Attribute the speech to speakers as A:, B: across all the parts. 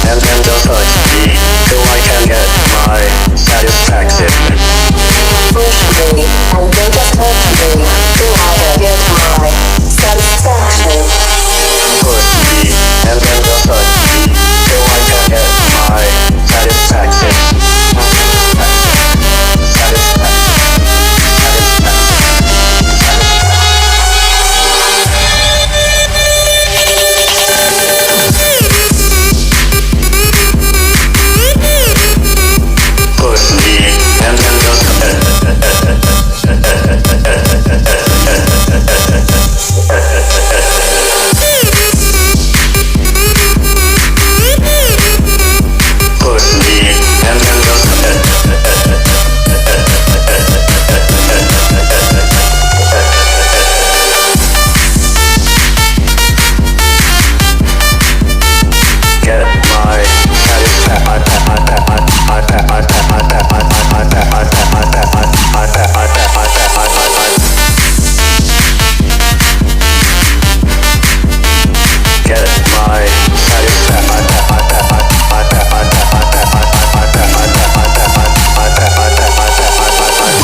A: and then just touch me till I can get my satisfaction.
B: Push me and then just touch me till I can get my satisfaction.
A: Push me and then just touch me till I can get my satisfaction. Push me and then just push me and then just get my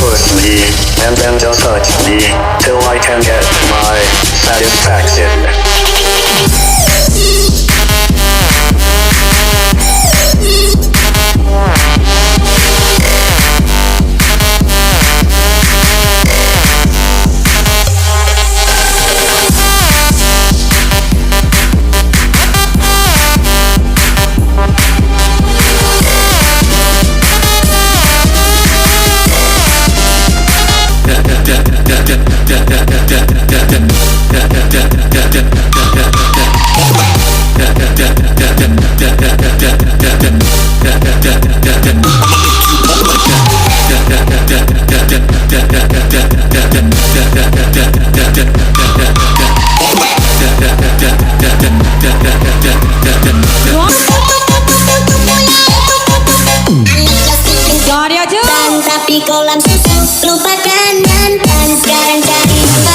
A: push me and then just touch me till I can get my satisfaction.
C: Tapi kolam susu lupakan mantan, sekarang cari baru.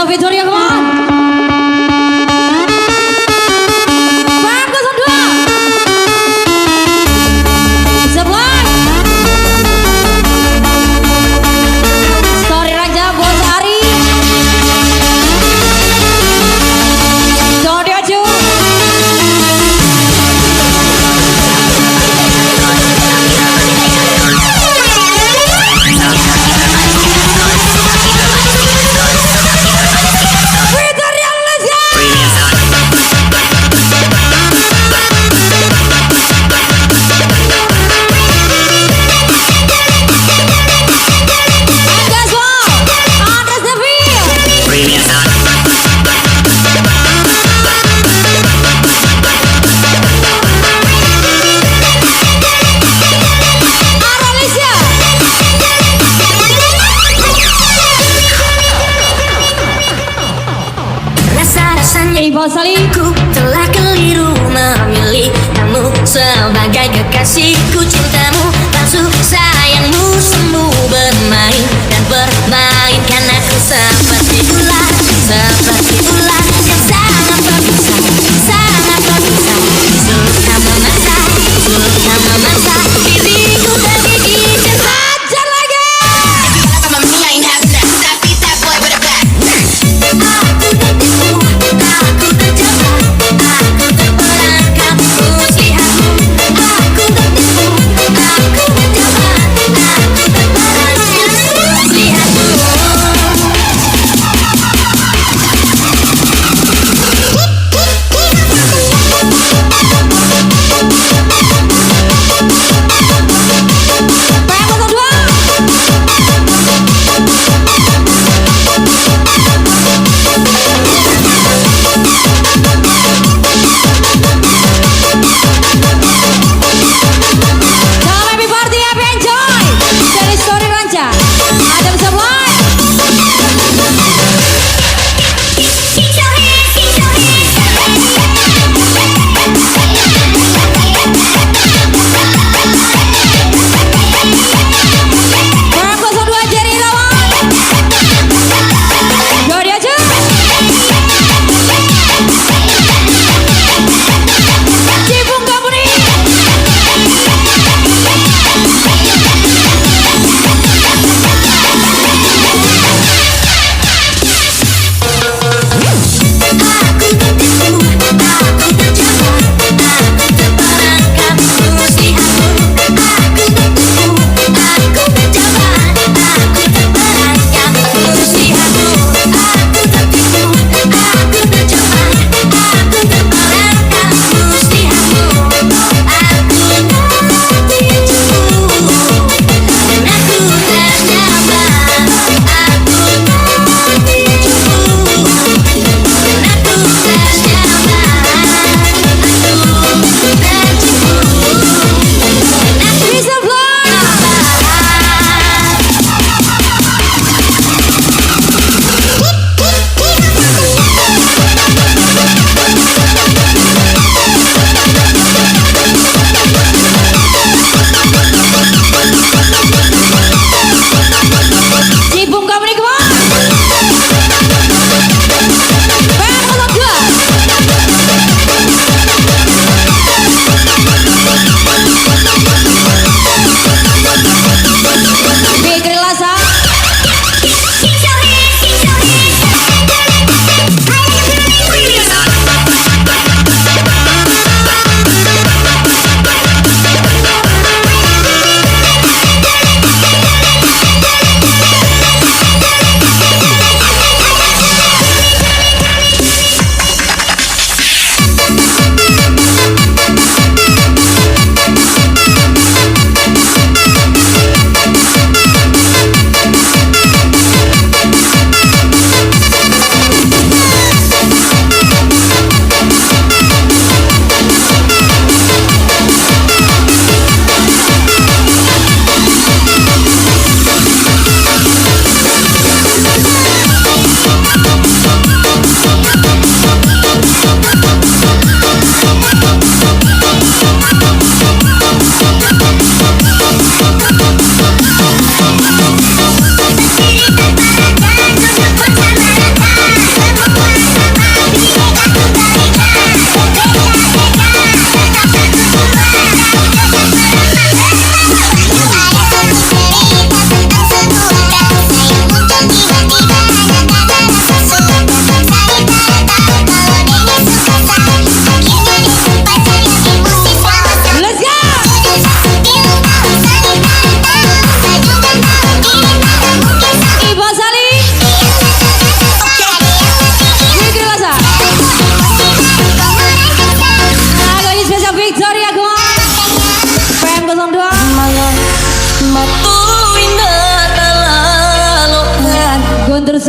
C: Raja Victoria, come on. Bagus, dua. Sebelah. Sorry Raja, Bos Ari. Sorry Aju.
D: Ku telah keliru memilih kamu sebagai kekasihku. Cintamu palsu, sayangmu semu bermain dan permainkan aku seperti ular yang sangat berbisa, sangat berbisa. Suka memaksa diriku tergigit dan hajar lagi. Aku terjebak, aku terperangkap muslihatmu. Aku tertipu, aku terjebak, aku terperangkap muslihatmu.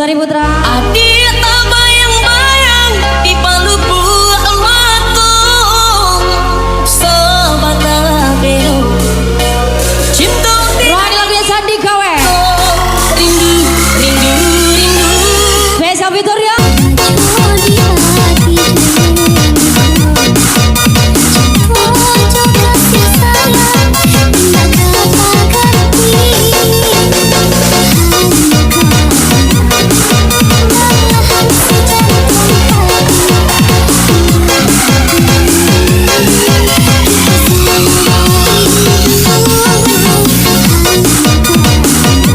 C: Gosari Putra.
D: Adik tak bayang-bayang di Palu buah matu sobat beo cipta
C: Rohani lagunya Sandi Kawe.
D: rindu rindu rindu
C: Spesial Victoria.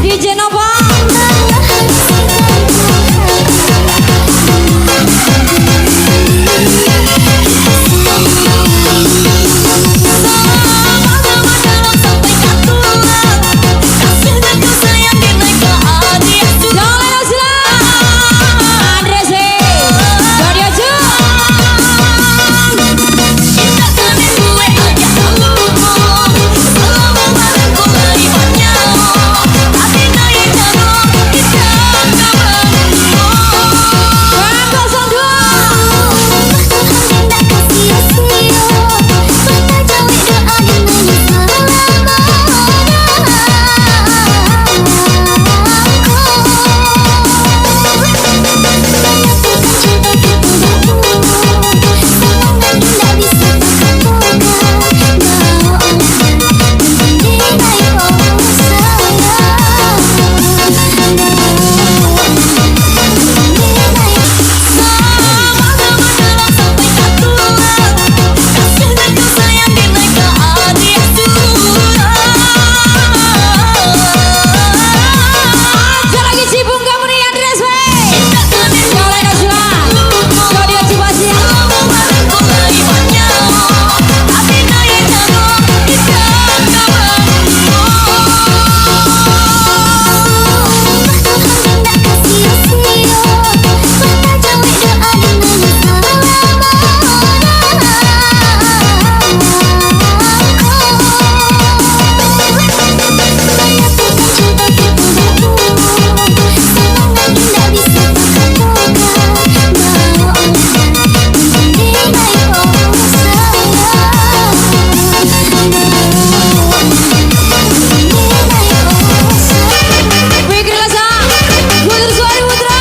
C: DJ Nova. Jangan silang. Andres Gadi aja. Bang 02. Aja lagi Cibung kamu nih Andres we. Jangan silang. Gadi aja pasti. Fikri Lasa. Gosari Putra.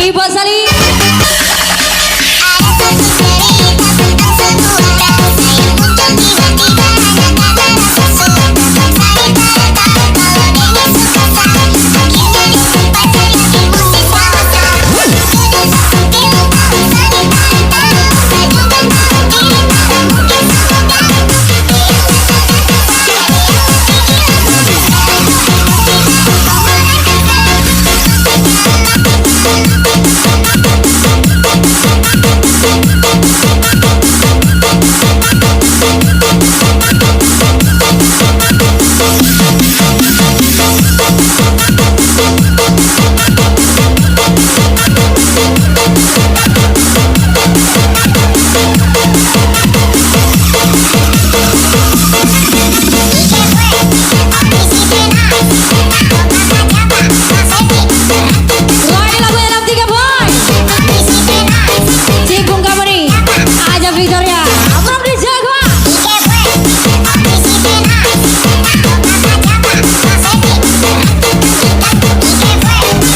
C: Ibu Sali. Rohani lagunya 63 boy. Cibung kamu nih. Aja Victoria. Abram di Jawa.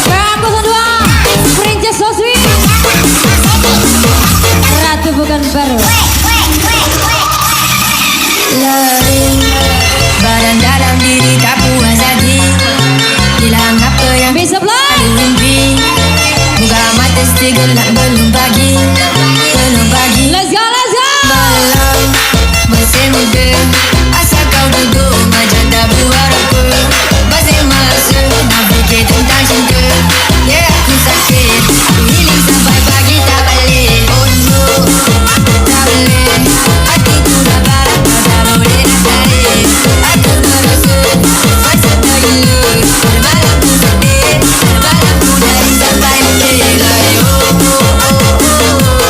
C: Bang 02. Princess so sweet. Ratu bukan baru.
D: Badan dalam diri tak puas hati hilang apa yang
C: Bisa play.
D: mimpi buka mata segelap belum pagi
C: Let's go, let's go.
D: malam masih muda asal kau duduk macam tak buat apa masih masuk nak fikir tentang cinta ya aku sakit aku healing sampai pagi tak balik oh no tak boleh hatiku dah barat tak boleh nak tarik aku merasa masa tak gila malam ku sedih malam ku dari sampai detik like oh oh oh oh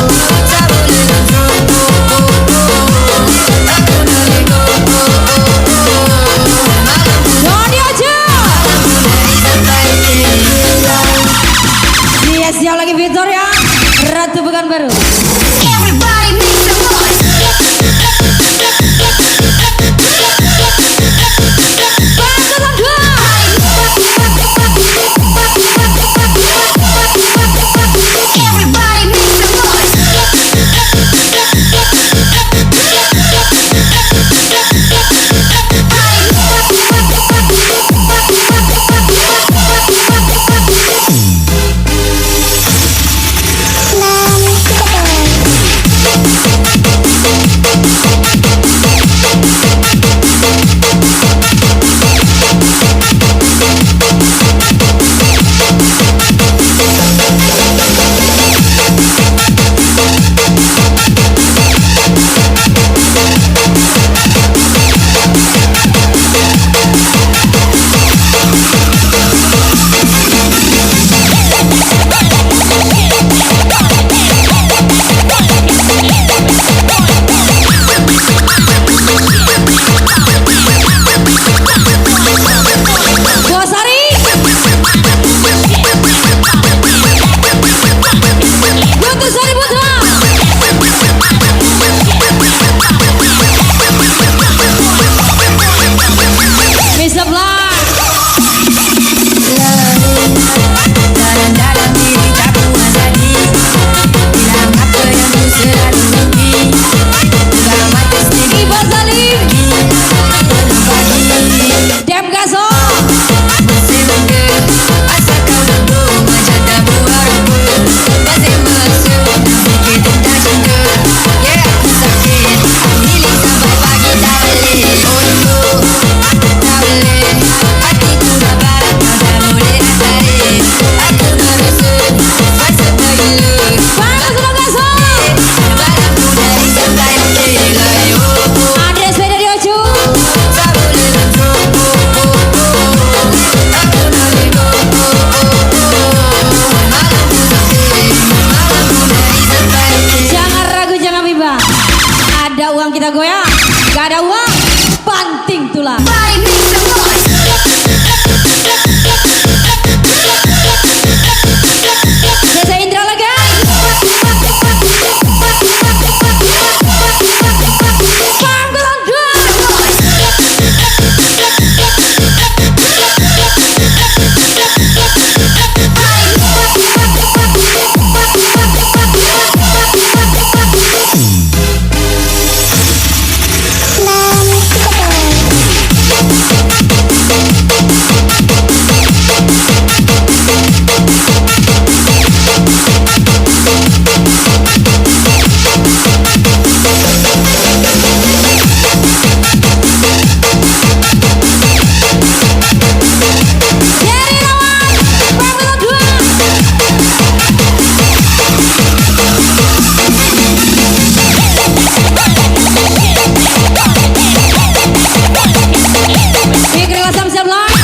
C: Spesial lagi Victoria, Ratu Pekanbaru.
D: Everybody make some noise.
C: Bangkutan dua.
D: Everybody make some noise.
C: Bosari. Guntur Sari Putra. Mr. Black.
D: Dalam diri tak puas lagi. Bilang apa yang ku selalu mimpi. Buka mata sedikit
C: Ibu Salim.
D: pagi.
C: Dem Gaso.
D: Masih muda, asal kau duduk macam tak buat apa. Masih masuk, nak fikir tentang cinta. Yeah, aku sakit, healing sampai pagi tak boleh. Oh no, tak boleh. Hatiku dah barat, kau tak boleh asarin. Aku merosot, fasa bergila.
C: Bangkutan sudah Gaso.
D: Balapku dari sampai akhir. Oh,
C: Andres Beda di Ocu.
D: tak boleh control. Aku nak lego. Malamku sakit, malamku dari sampai akhir.
C: Jangan ragu, jangan bimbang. Ada uang kita goyang. Gak ada uang, banting tulang.
D: Everybody make some noise.
C: Desa Indra lagi. Bangkutan dua. Jerry Lawan. Bangkutan dua. Fikri Wasam siap live.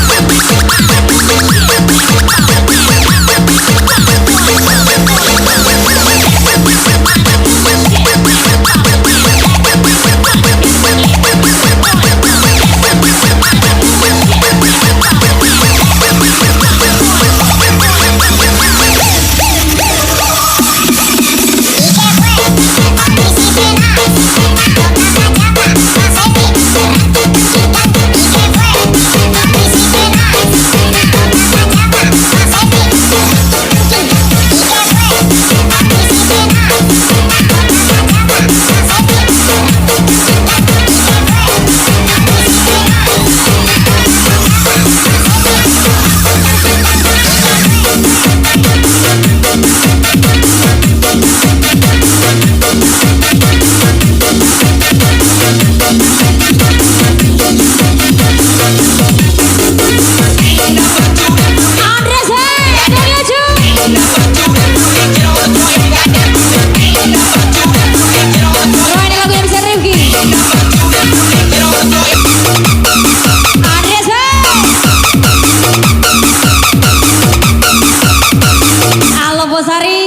C: Andres dari Ocu. Oh, ini lagu yang bisa Rifki. Andres Halo Bosari.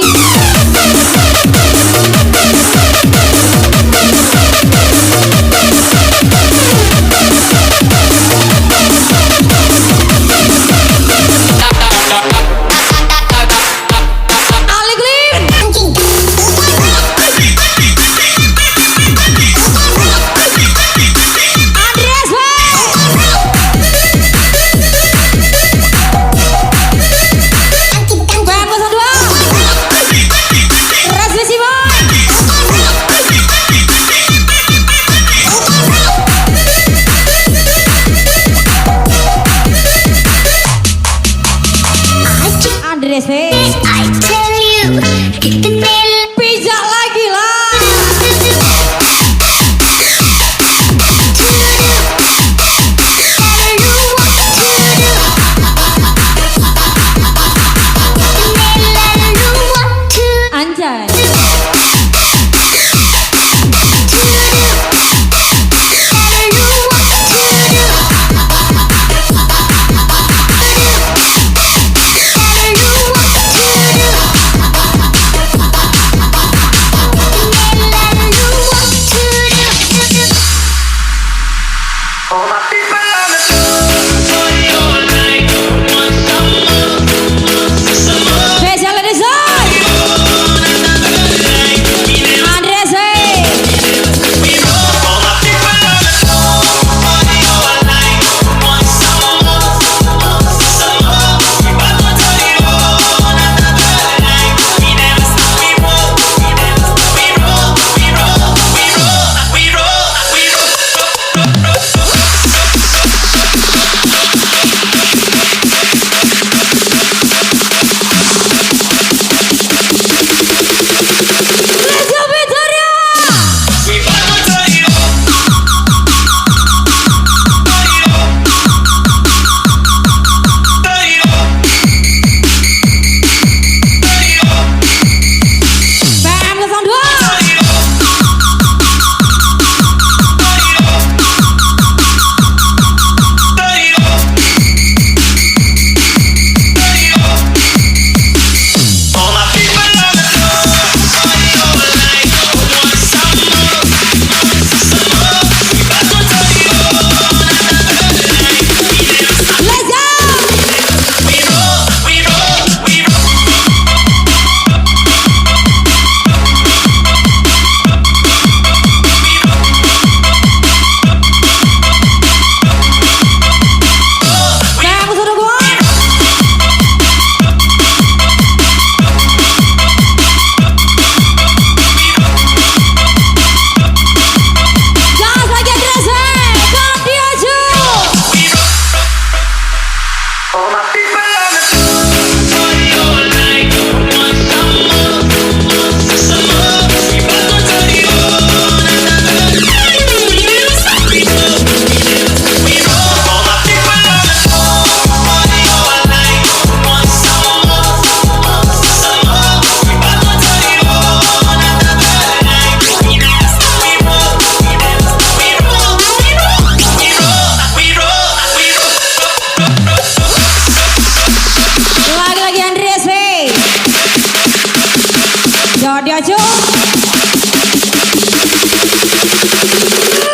C: diaju.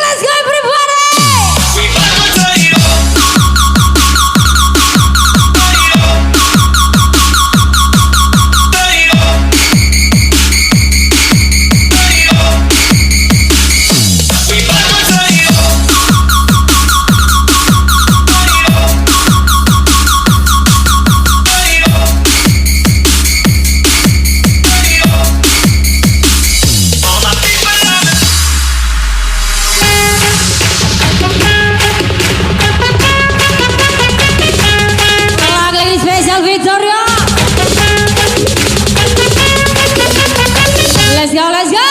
C: Let's go everybody. Lagi spesial Victoria. Let's go, let's go.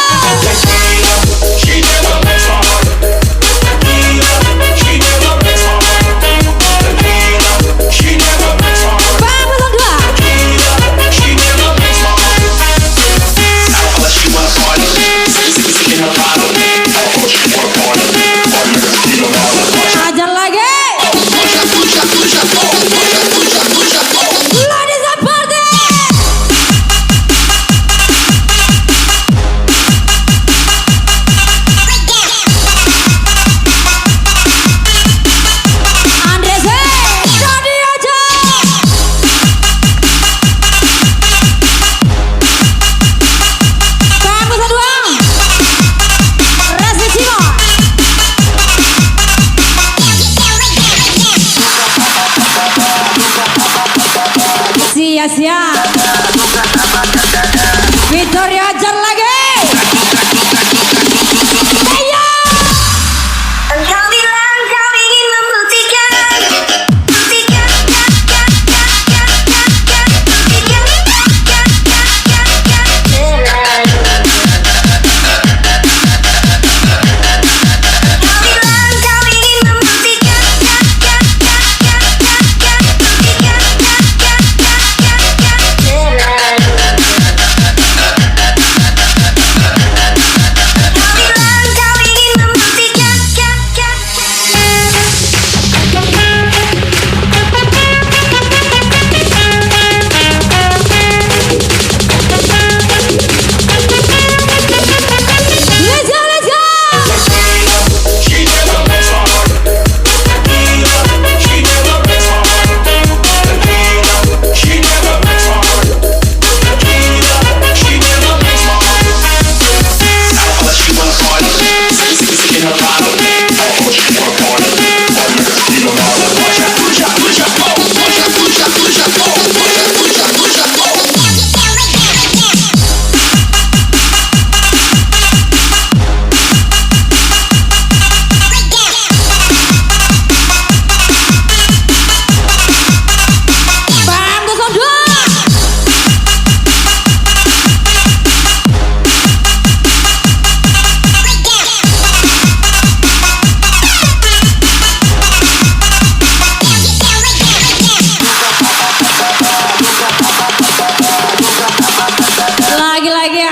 A: She never makes my heart. She never makes my heart. She never makes my heart.
C: Vamos berdua.
A: She never makes my heart. Alpha, she wanna party. In a bottle. She wanna party.
C: Ajar lagi. Ladies and party. Andres, tadi aja. Vamos berdua. Rasa jiwa. Sia-sia. Victoria ajar lagi. Ayo.
B: Engkau bilang kau ingin membuktikan.
C: Let's go, let's go.
A: She never makes my heart. She never makes my heart. She never makes my heart. She never makes my heart. Alpha, she wanna party. In a bottle. She wanna party. In a bottle. Push up, push up, push up, push up, push up, push up, push up, push up, push up, push up.
C: Vamos berdua. Lagi-lagi